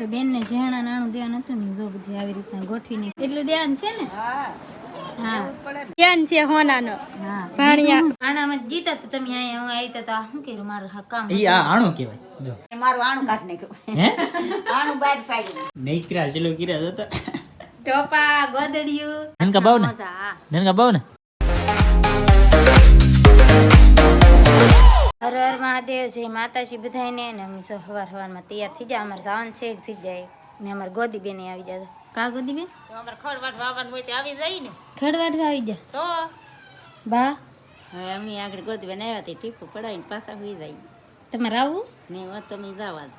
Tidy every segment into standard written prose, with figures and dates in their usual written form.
તો બેન ને ઝેણા નાણું ધ્યાન હતું ને, જો બધી આવી રીતના ગોઠવીને એટલું ધ્યાન છે ને. હા ધ્યાન છે હોનાનો. હા ભાણિયા આણામાં જીતા તો તમે અહીંયા હું આવી તો શું કર્યું મારું કામ. ઈ આ આણો કહેવાય. જો મારું આણું કાઢ નાખ્યું. હે આણું બહાર ફાડ્યું. નૈકરા ચલો કિરા જતા ટોપા ગોદડિયું નનકા બાવ ને મજા. નનકા બાવ ને હર હર મહાદેવ જય માતાજી બધાને ને અમે સવાર સવારમાં તૈયાર થઈ જાય. અમારે જવાનું છે એક સીધ ને અમારે ગોદી બેન આવી જાય. કા ગોદી બેન અમાર ખડવાટ વાવવાનું હોય તે આવી જાય ને ખડવાટ આવી જાય તો બા. હવે અમે આગળ ગોદવે આવ્યા તે ટીપુ પડાવીને પાછા હોઈ જાય તમારે આવું ને તમે જવા દો.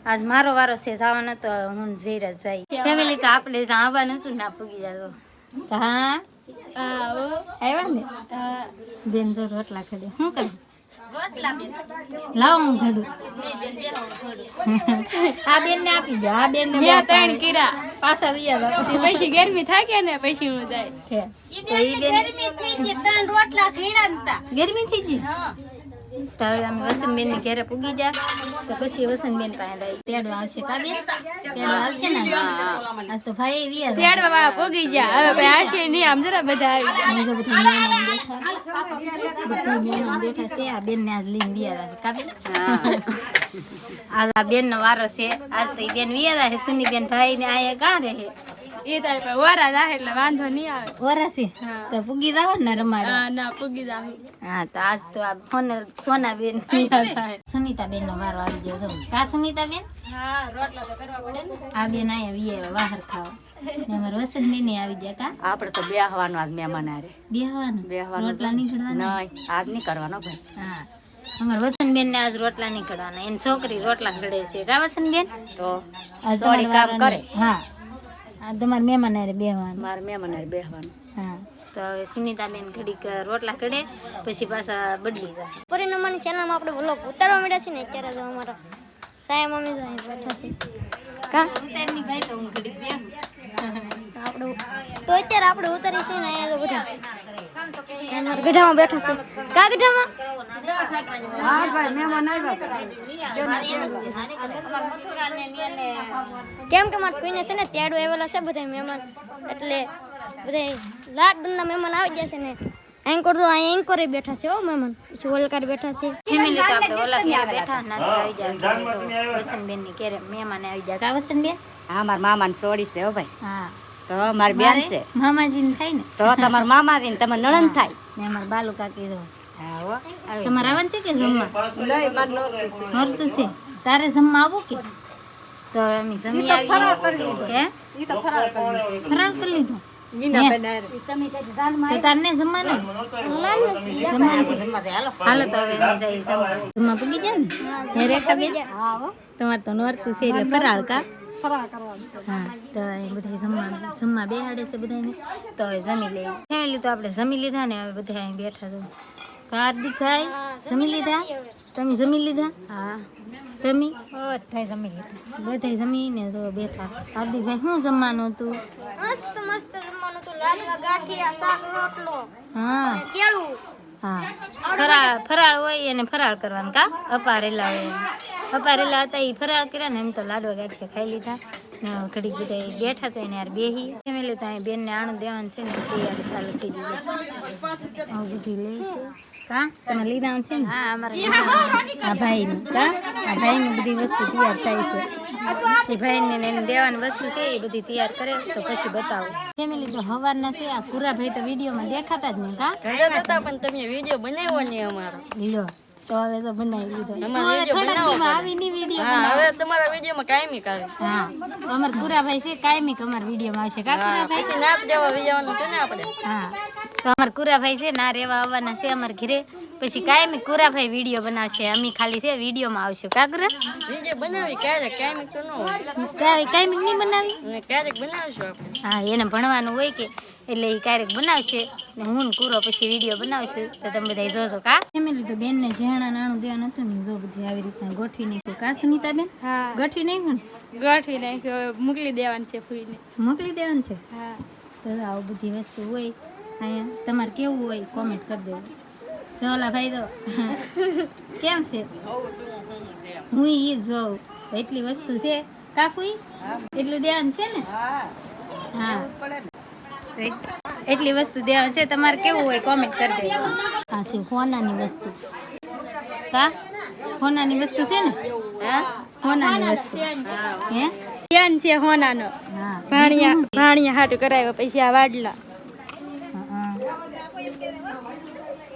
આજ મારો વારો છે જવાનો તો હું જઈરા જાય ફેમિલી તો આપણે આવવાનું હતું ના પૂગી જતો. હા આવ્યા ને બેન જો રોટલા ખડે શું કરું લાવો હું ઘડું. આ બેન ને આપી દો. આ બેન ને ત્રણ કીડા પાછા વિયા પછી ગરમી થાય ને પછી હું જાય ગરમી થઈ ગઈ તો હવે અમે વસંતબેન ની ઘરે પૂગી જા તો પછી વસંતબેન પાસે તેડવા આવશે. કા બેન તેડવા આવશે ને આજ તો ભાઈ વિયા તેડવા વાળા પોગી ગયા. હવે ભાઈ આશે નહીં આમ જરા બધા આવી બેઠા છે. આ બેન ને આજ લઈને વિયા રાખે. કા બેન આજ આ બેન નો વારો છે. આજ તો બેન વિયા રાખે. સુની બેન ભાઈ ને આયા કાં રહે એ તારે વરા જાય એટલે વાંધો નહીં આવે. વરાસી તો પૂગી જાવ ને રમાડવા. ના પૂગી જાવ. હા તો આજ તો આ ફોન સોના બેન સુનીતા બેન નો વારો આવી ગયો. કા સુનીતા બેન હા રોટલા તો કરવા પડે ને. આ બેન આયા વિયા બહાર ખાવા ને અમાર વસંત બેન આવી ગયા. કા આપણે તો બેહવાનું આજ મહેમાન હારે બેહવાનું રોટલા નીકળવાના નહીં આજ નહીં કરવાનો ભાઈ. હા અમાર વસંત બેન ને આજ રોટલા નીકળવાના. એની છોકરી રોટલા ઘડે છે. કા વસંત બેન તો આજ થોડી કામ કરે. હા આ તમારે મહેમાન હારે બેહવાનું. મારે મહેમાન હારે બેહવાનું. હા તો હવે સુનીતા બેન ઘડીક રોટલા ઘડે પછી પાછા બદલી જાય. પરિણામની ચેનલમાં આપણે વ્લોગ ઉતારવા મળ્યા છે ને અત્યારે તો અમારા સાયા મમ્મી તો અહીં બેઠા છે. કા ઉતારની ભાઈ તો હું ઘડીક બેહું. આપણે તો અત્યારે આપણે ઉતારી છે ને અહીંયા તો બધા અમારા ગઢામાં બેઠા છે. કા ગઢામાં હા ભાઈ મહેમાન આવ્યા. કેમ કે મારા પીને છે ને ત્યાડું આવેલા છે બધા મહેમાન એટલે બધા લાટ બંધા મહેમાન આવી ગયા છે ને એન્કોર તો અહીં એન્કોરે બેઠા છે. હો મહેમાન પછી ઓલકાર બેઠા છે. ફેમિલી તો આપણે ઓલા ઘરે બેઠા નાથી આવી જાય. વસંતબેન ની ઘરે મહેમાન આવી જાય. કા વસંતબેન હા મારા મામાને છોડી છે હો ભાઈ. હા તો મારી બેન છે મામાજી ને થાય ને તો તમારા મામા ને તમારે નણંદ થાય. ને અમાર બાલુ કાકી જો હા હો તમારે આવવાનું છે કે જમવા નહીં મારે નોરતું છે તારે જમવા આવું કે તો અમે જમી આવી હે ઈ તો ફરાળ કરી ફરાળ કરી લીધું મીના બેનાર તો તારને જમવાનું જમવાનું છે. હાલો તો હવે અમે જઈએ જમવા પૂગી જાય ને ઘરે તો બેન તમારે તો નોરતું છે એટલે ફરાળ કા હા તો બધા જમવા બેહાડે છે બધાને તો હવે જમી લઈએ. ફેમિલી તો આપણે જમી લીધા ને હવે બધા અહીં બેઠા તો હાર્દિક ભાઈ જમી લીધા તમે જમી લીધા હા તમે બધા જમી લીધા બધા જમીને તો બેઠા. હાર્દિક ભાઈ શું જમવાનું હતું મસ્ત મસ્ત જમવાનું તો લાડવા ગાંઠિયા શાક રોટલો હા કેળું હા ફરાળ હોય અને ફરાળ કરવાનું કા અપારેલા હોય અપારેલા હતા એ ફરાળ કર્યા ને એમ તો લાડવા ગાંઠિયા ખાઈ લીધા ને ઘડીક બધા બેઠા તો એને યાર બેહી ફેમિલી તો અહીં બેનને આણું દેવાનું છે ને તૈયાર ચાલુ થઈ ગયું આવું બધું લે છે. કા તમે લીધા છે ને હા અમારા આ ભાઈનું કા આ ભાઈની બધી વસ્તુ તૈયાર થાય છે. એ ભાઈને એને દેવાની વસ્તુ છે એ બધી તૈયાર કરે તો પછી બતાવું. ફેમિલી તો હવારના છે. આ પૂરા ભાઈ તો વિડીયોમાં દેખાતા જ નહીં કા ઘરે હતા પણ તમે વિડિયો બનાવ્યો ને અમારો. લ્યો તો હવે તો બનાવી લીધો. અમારો વિડિયો બનાવો આવી ની વિડીયો હા હવે તમારા વિડિયોમાં કાયમી કાઢે. હા તો અમાર પૂરાભાઈ છે કાયમી અમાર વિડીયોમાં આવશે કા પૂરાભાઈ પછી નાત જવા વિજવાનું છે ને આપણે. હા તો અમાર કુરાભાઈ છે ના રેવા આવવાના છે અમાર ઘરે પછી કાયમી કુરાભાઈ વિડીયો બનાવશે. અમે ખાલી છે વિડીયોમાં આવશે કા કુરા વિડિયો બનાવી ક્યારેક કાયમી તો ન હોય. કાયમી નહીં બનાવી અને ક્યારેક બનાવશું આપણે. હા એને ભણવાનું હોય કે એટલે એ ક્યારેક બનાવશે ને હું કુરો પછી વિડીયો બનાવશું તો તમે બધા જોજો કા. ફેમિલી તો બેન ને ઝેણા નાણું દેવાનું હતું ને જો બધી આવી રીતના ગોઠવી નાખ્યું કા સુનીતા બેન હા ગોઠવી નાખ્યું ને ગોઠવી નાખ્યો મોકલી દેવાની છે ફૂઈને. મોકલી દેવાનું છે. હા તો આવું બધી વસ્તુ હોય અહીંયા તમારે કેવું હોય કોમેન્ટ કરી દેવું. તો ઓલા ભાઈ તો કેમ છે હું ઈ જોઉં એટલી વસ્તુ છે કાકુઈ એટલું દેવાનું છે ને હા એટલી વસ્તુ દેવાનું છે. તમારે કેવું હોય કોમેન્ટ કરી દેજો. આ છે હોનાની વસ્તુ. કા હોનાની વસ્તુ છે ને? હા હોનાની વસ્તુ. હે ચેન છે હોનાનો. હા ભાણિયા હાટું કરાવ્યો પછી આ વાડલા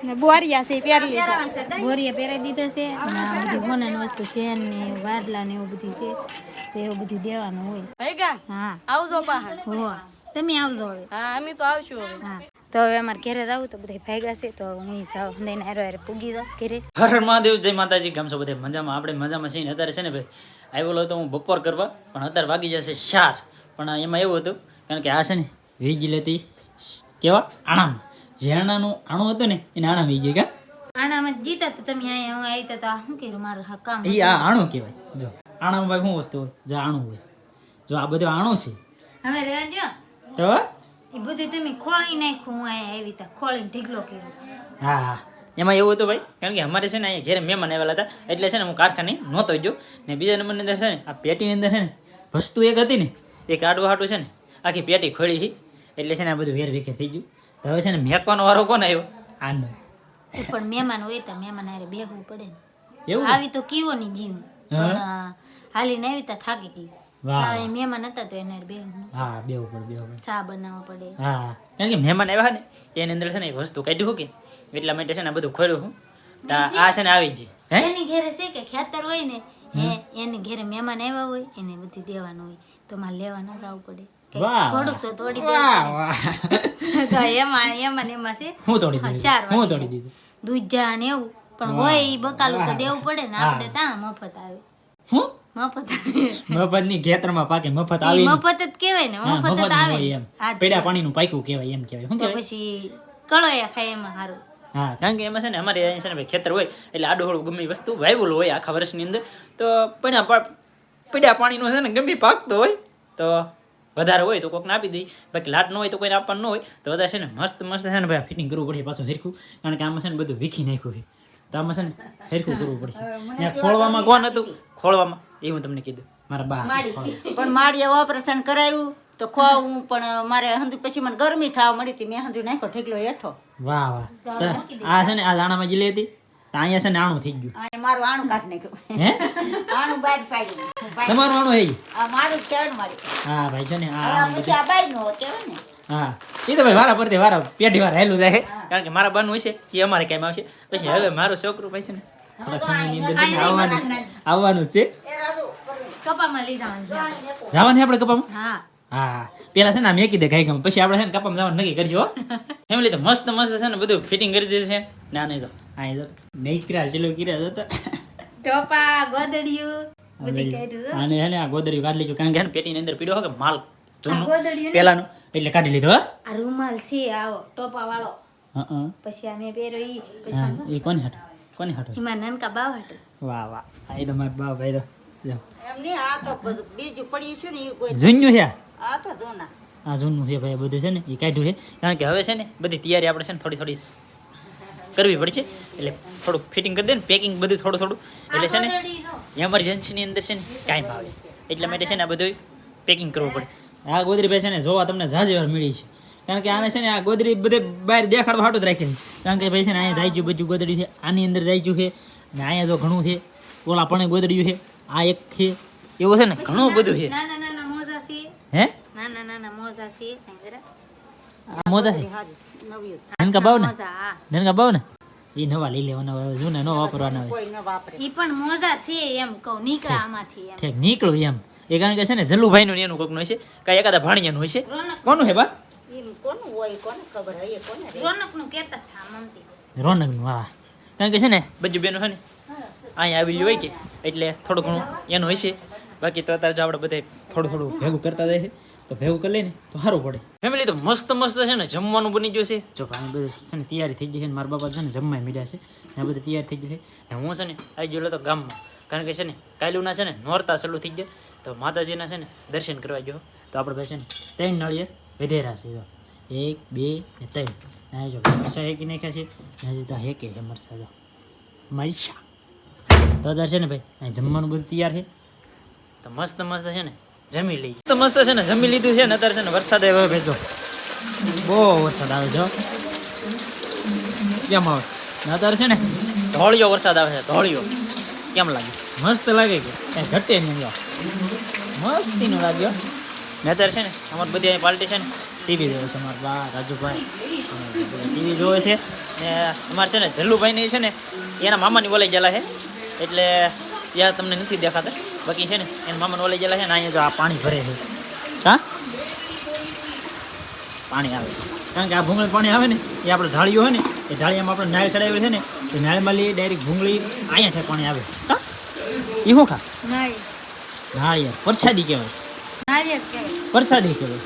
ને બોરિયા છે પહેરી લીધા. બોરીએ પહેરાવી દીધા છે અને આ બધી હોનાની વસ્તુ શેન ને વાડલા ને એવું બધું છે તો એવું બધું દેવાનું હોય. હા આવજો બહાર. હો તમે આવજો હવે. હા અમે તો આવશું હવે. હા તો હવે અમારે ઘરે જાવું તો બધા ભાગ્યા છે તો હું જાઉં લઈને હારે પૂગી જાઉં ઘરે. હર હર મહાદેવ, જય માતાજી. કેમ છો બધા? મજામાં? આપણે મજામાં છીએ. અત્યારે છે ને ભાઈ આવ્યો હતો હું બપોર કરવા, પણ અત્યારે વાગી જશે 4. પણ એમાં એવું હતું કારણ કે આ છે ને વીજ લેતી કેવા આણામાં જે આણાનું આણું હતું ને એને આણા વી ગઈ કા આણામાં જીતા તો તમે અહીંયા હું આવી તો આ શું કર્યું મારું કામ એ આ આણું કહેવાય. જો આણામાં ભાઈ શું વસ્તુ હોય? જો આણું હોય. જો આ બધું આણું છે હવે રહેજો તો એ બધું તમે ખોળી નાખ્યું. હું અહીંયા આવી તા ખોળીને ઢીકલો કર્યો. હા હા એમાં એવું હતું ભાઈ કારણ કે અમારે છે ને અહીંયા ઘરે મહેમાન આવેલા હતા એટલે છે ને હું કારખાને નહોતો ગયો ને બીજા નંબરની અંદર છે ને આ પેટીની અંદર છે ને વસ્તુ એક હતી ને એ કાઢવા હાટું છે ને આખી પેટી ખોલી હતી એટલે છે ને આ બધું વેર વિખેર થઈ ગયું. તો હવે છે ને મેકવાનો વારો કોને આવ્યો? આનો. એ પણ મહેમાન હોય તો મહેમાન હારે બેહવું પડે ને. એવું આવી તો કીવો ની જીવ પણ હાલીને આવી તા થાકી ગઈ. વાહ. હવે મહેમાન હતા તો એને હારે બેહવું. હા બેવું પડે. ચા બનાવવા પડે. હા કારણ કે મહેમાન આવ્યા ને એની અંદર છે ને એક વસ્તુ કાઢ્યું કે એટલા માટે છે ને આ બધું ખોલ્યું હું તો આ છે ને આવી ગઈ. હે એની ઘરે છે કે ખેતર હોય ને એની ઘરે મહેમાન આવ્યા હોય એને બધું દેવાનું હોય તો મારે લેવા ન જવું પડે. કે વાહ. થોડુંક તો તોડી વાહ દેવું વાહ પડે. તો એમાં છે હું તોડી હા, દીધું 4 હું વાગે તોડી દીધું દૂધ જા ને એવું પણ હોય ઈ બકાલું તો દેવું પડે ને. આપણે ત્યાં મફત આવે. હું મફત આવે. મફત ની ખેતરમાં પાકે મફત ઈ આવી મફત જ કહેવાય ને. હા, મફત જ મફત આવે હોય એમ આ જ પેડા પાણીનું પાક્યું કહેવાય એમ કહેવાય. શું તો કહેવાય? પછી કળોયા ખાય એમાં સારું. હા કારણ કે એમાં છે ને અમારે અહીંયા છે ને ભાઈ ખેતર હોય એટલે આડું હળું ગમે એ વસ્તુ વાવેલું હોય આખા વર્ષની અંદર તો પીડા પાણીનો છે ને ગમે પાકતો હોય તો વધારે હોય તો કોકને આપી દઈ. બાકી લાટ ન હોય તો કોઈને આપવાનું ન હોય તો વધારે છે ને મસ્ત મસ્ત છે ને ભાઈ ફિટિંગ કરવું પડશે પાછું હરખું કારણ કે આમાં છે ને બધું વીખી નાખ્યું છે તો આમાં છે ને હરખું કરવું પડશે. ને ખોળવામાં કોણ હતું? ખોળવામાં એ હું તમને કીધું મારા બા પણ મારી ઓપરેશન કરાવ્યું તો ખોવું પણ મારે હંધુ પછી મને ગરમી થવા મળી હતી મેં હંધુ નાખ્યો ઠેકલો હેઠો. વાહ વાહ આ છે ને આ દાણામાં જીલે હતી તો અહીંયા છે ને આણું થઈ ગયું. અને મારું આણું કાઢી નાખ્યું હે આણું બહાર પાડ્યું તમારું આણું હે આ મારું કેળ મારી હા ભાઈ છે ને આ આ પછી આ બાઈ નો કહેવાય ને. હા એ તો ભાઈ વારા પરથી વારા પેઢી વાર હેલું જાય કારણ કે મારા બાનું હોય છે એ અમારે કાંઈ આવશે પછી હવે મારું છોકરું ભાઈ છે ને થોડા સમયની અંદર છે ને આવવાનું જ છે. કપામાં લીધા જવાનું આપણે કપામાં? હા હા પેલા છે ને આમ એકી દે ગાઈ ગમે પછી આપણે છે ને કપામાં જવાનું નક્કી કરજો ફેમિલી. તો મસ્ત મસ્ત છે ને બધું ફિટિંગ કરી દીધું છે. ના નહીં તો આ તો નહીં કર્યા ચલો કર્યા જતા ટોપા ગોદડિયું બધી કાઢ્યું. અને છે ને આ ગોદડી કાઢી લીધું કારણ કે છે ને પેટીની અંદર પીડ્યો કે માલ જૂનો ગોદડિયું ને? પેલાનો એટલે કાઢી લીધો. આ રૂમાલ છે આવો ટોપા વાળો હા પછી આ મેં પહેર્યો ઈ હા પછી એ કોની હાટો કોની હાટો? એમાં નાનકા બાવ હતું. વાહ વાહ આ તો મારા બા ભાઈ તો જો. એમ નહીં આ તો બધું બીજું પડ્યું છે ને એ કોઈ જૂનું છે આ તો જોના આ જૂનું છે ભાઈ બધું છે ને એ કાઢ્યું છે કારણ કે હવે છે ને બધી તૈયારી આપણે છે ને થોડી થોડી કરવી પડશે એટલે થોડુંક ફિટિંગ કરી દે ને પેકિંગ બધું થોડું થોડું એટલે છે ને ગોદડી જો. એમરજન્સીની અંદર છે ને કાંઈ આવે એટલા માટે છે ને આ બધું પેકિંગ કરવું પડે. આ ગોદરી ભાઈ છે ને જોવા તમને ઝાઝી વાર મળી છે કારણ કે આને છે ને આ ગોદરી બધે બહાર દેખાડવા હાટું જ રાખેલી કારણ કે ભાઈ છે ને અહીંયા દાઈજું બધું ગોદડી છે આની અંદર દાઈજું છે અને અહીંયા જો ઘણું છે ઓલા પણ ગોદડ્યું છે આ એક છે એવું છે ને ઘણું બધું છે. નાના નાના મોજા છે. હે નાના નાના મોજા છે અહીં જરા. આ મોજા છે નવી નનકા બાવ ને મોજા હા નનકા બાવ ને એ નવા લઈ લેવાના હોય જૂના ન વાપરવાના હોય. કોઈ ન વાપરે ઈ પણ મોજા છે એમ કહું નીકળ્યા આમાંથી એમ. ઠીક નીકળું એમ એ કારણ કે છે ને જલ્લુભાઈનું ને એનું કોકનું હોય છે કાંઈ એકાદા ભાણિયાનું હોય છે. રોનક કોનું છે બા? એમ કોનું હોય કોને ખબર હોય કોને રે. રોનકનું કહેતા હતા મમતી. રોનકનું હા કારણ કે છે ને બજુ બેનું છે ને અહીંયા આવેલી હોય કે એટલે થોડું ઘણું એનું હોય છે બાકી તો અત્યારે જો આપણે બધે થોડું થોડું ભેગું કરતા જાય છે તો ભેગું કરી લઈને તો સારું પડે. ફેમિલી તો મસ્ત મસ્ત છે ને જમવાનું બની ગયું છે જો ભાઈ બધું છે ને તૈયારી થઈ ગઈ છે ને મારા બાપા છે ને જમવા મીડ્યા છે ને બધું તૈયાર થઈ ગયું છે ને હું છે ને આવી ગયો તો ગામમાં કારણ કે છે ને કાયલુના છે ને નોરતા ચાલુ થઈ ગયા તો માતાજીના છે ને દર્શન કરવા ગયો તો આપણે ભાઈ છે ને 3 નાળિયેર વધેરા છે જો 1 2 ને 3 ના જો મરસા હેકી નાખ્યા છે ને હજી તો હેકે છે મરસા જો મરસા તો અત્યારે છે ને ભાઈ અહીં જમવાનું બધું તૈયાર છે તો તો મસ્ત મસ્ત છે ને જમી લઈ તો મસ્ત છે ને જમી લીધું છે ને અત્યારે છે ને વરસાદ આવ્યો ભેજો બહુ વરસાદ આવે છે કેમ આવે ને અત્યારે છે ને ધોળિયો વરસાદ આવે છે ધોળિયો કેમ લાગે મસ્ત લાગે કે કઈ ઘટે નહીં મસ્તીનું લાગ્યો ને અત્યારે છે ને અમારી બધી અહીં પાર્ટી છે ને ટીવી જોવે છે અમારા બા રાજુભાઈ ટીવી જોવે છે ને અમારે છે ને જલ્લુભાઈ છે ને એના મામાની ઓલાઈ ગયેલા છે એટલે ત્યાં તમને નથી દેખાતા બાકી છે ને એના મામાને ઓલાઈ ગયેલા છે ને અહીંયા જો આ પાણી ભરે છે હા પાણી આવે કારણ કે આ ભૂંગળી પાણી આવે ને એ આપણે ઢાળીઓ હોય ને એ ઢાળીયામાં આપણે નાળ ચડાવેલી છે ને એ નાળમાં લઈ ડાયરેક્ટ ભૂંગળી અહીંયા છે પાણી આવે હા એ શું ખા નાળિયેર પરસાદી કહેવાય પરસાદી કહેવાય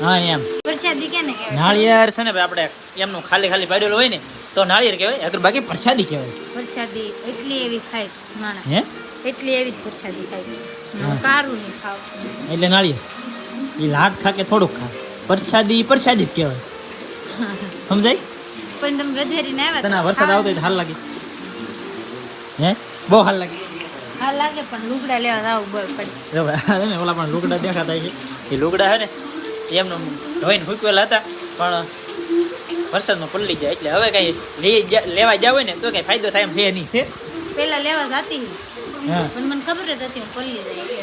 હા એમ નાળિયેર છે ને ભાઈ આપણે એમનું ખાલી ખાલી પાડેલું હોય ને તો નાળિયેર કહેવાય અગર બાકી પ્રસાદી કહેવાય પ્રસાદી એટલી એવી ખાય માણસ હે એટલી એવી જ પ્રસાદી ખાય કારું નહીં ખાવ એટલે નાળિયેર એ લાટ ખા કે થોડુંક ખા પ્રસાદી પ્રસાદી જ કહેવાય સમજાય પણ તમે વધેરીને આવ્યા તને વરસાદ આવતો હોય તો હાલ લાગે હે બહુ હાલ લાગે હા લાગે પણ લુગડા લેવા આવું બળ પડે જો ભાઈ ને ઓલા પણ લુગડા દેખાતા છે એ લુગડા છે ને એમનું ધોઈને ફૂકવેલા હતા પણ વરસાદમાં પલળી જાય એટલે હવે કઈ લેવા જાવ હોય ને તો કઈ ફાયદો થાય એમ છે નહીં છે પેલા લેવા જાતી હા પણ મને ખબર જ હતી હું પલળી જાય એટલે.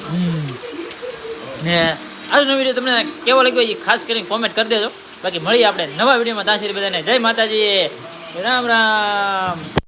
ને આજનો વિડીયો તમને કેવો લાગ્યો એ ખાસ કરીને કોમેન્ટ કરી દેજો બાકી મળીએ આપણે નવા વિડીયોમાં ત્યાં સુધી બધાને જય માતાજી રામ રામ.